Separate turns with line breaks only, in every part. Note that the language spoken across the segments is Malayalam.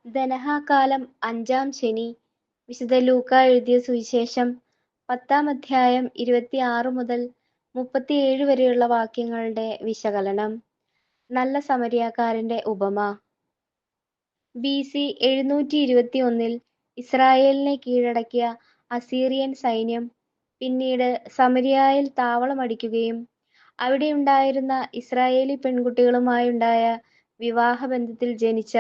ധനഹാകാലം 5-ാം ശനി. വിശുദ്ധ ലൂക്കാ എഴുതിയ സുവിശേഷം 10-ാം അധ്യായം 26 മുതൽ 37 വരെയുള്ള വാക്യങ്ങളുടെ വിശകലനം. നല്ല സമരിയാക്കാരന്റെ ഉപമ. ബി.സി. 721-ൽ ഇസ്രായേലിനെ കീഴടക്കിയ അസീറിയൻ സൈന്യം പിന്നീട് സമരിയായിൽ താവളമടിക്കുകയും അവിടെയുണ്ടായിരുന്ന ഇസ്രായേലി പെൺകുട്ടികളുമായുണ്ടായ വിവാഹബന്ധത്തിൽ ജനിച്ച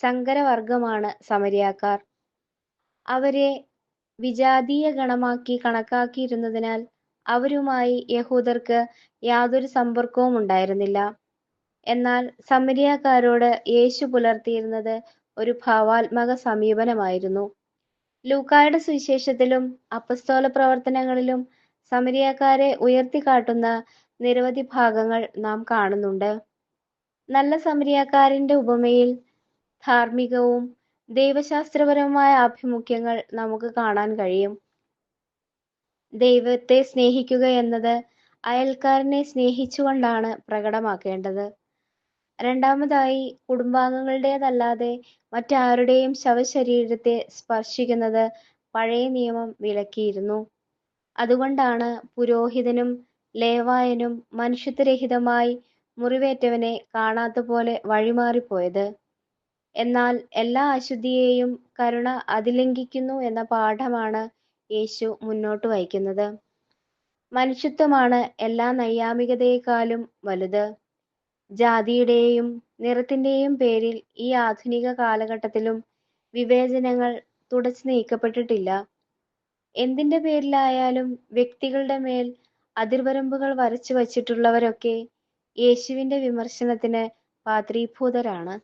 സങ്കരവർഗമാണ് സമരിയാക്കാർ. അവരെ വിജാതീയ ഗണമാക്കി കണക്കാക്കിയിരുന്നതിനാൽ അവരുമായി യഹൂദർക്ക് യാതൊരു സമ്പർക്കവും ഉണ്ടായിരുന്നില്ല. എന്നാൽ സമരിയാക്കാരോട് യേശു പുലർത്തിയിരുന്നത് ഒരു ഭാവാത്മക സമീപനമായിരുന്നു. ലൂക്കായുടെ സുവിശേഷത്തിലും അപ്പസ്തോല പ്രവർത്തനങ്ങളിലും സമരിയാക്കാരെ ഉയർത്തിക്കാട്ടുന്ന നിരവധി ഭാഗങ്ങൾ നാം കാണുന്നുണ്ട്. നല്ല സമരിയാക്കാരന്റെ ഉപമയിൽ ധാർമ്മികവും ദൈവശാസ്ത്രപരവുമായ ആഭിമുഖ്യങ്ങൾ നമുക്ക് കാണാൻ കഴിയും. ദൈവത്തെ സ്നേഹിക്കുക എന്നത് അയൽക്കാരനെ സ്നേഹിച്ചുകൊണ്ടാണ് പ്രകടമാക്കേണ്ടത്. രണ്ടാമതായി, കുടുംബാംഗങ്ങളുടേതല്ലാതെ മറ്റാരുടെയും ശവശരീരത്തെ സ്പർശിക്കുന്നത് പഴയ നിയമം വിലക്കിയിരുന്നു. അതുകൊണ്ടാണ് പുരോഹിതനും ലേവായനും മനുഷ്യത്വരഹിതമായി മുറിവേറ്റവനെ കാണാത്തപോലെ വഴിമാറിപ്പോയത്. എന്നാൽ എല്ലാ അശുദ്ധിയെയും കരുണ അതിലംഘിക്കുന്നു എന്ന പാഠമാണ് യേശു മുന്നോട്ട് വയ്ക്കുന്നത്. മനുഷ്യത്വമാണ് എല്ലാ നൈയാമികതയെക്കാളും വലുത്. ജാതിയുടെയും നിറത്തിന്റെയും പേരിൽ ഈ ആധുനിക കാലഘട്ടത്തിലും വിവേചനങ്ങൾ തുടച്ചു നീക്കപ്പെട്ടിട്ടില്ല. എന്തിന്റെ പേരിലായാലും വ്യക്തികളുടെ മേൽ അതിർവരമ്പുകൾ വരച്ചു വച്ചിട്ടുള്ളവരൊക്കെ യേശുവിന്റെ വിമർശനത്തിന് പാത്രീഭൂതരാണ്.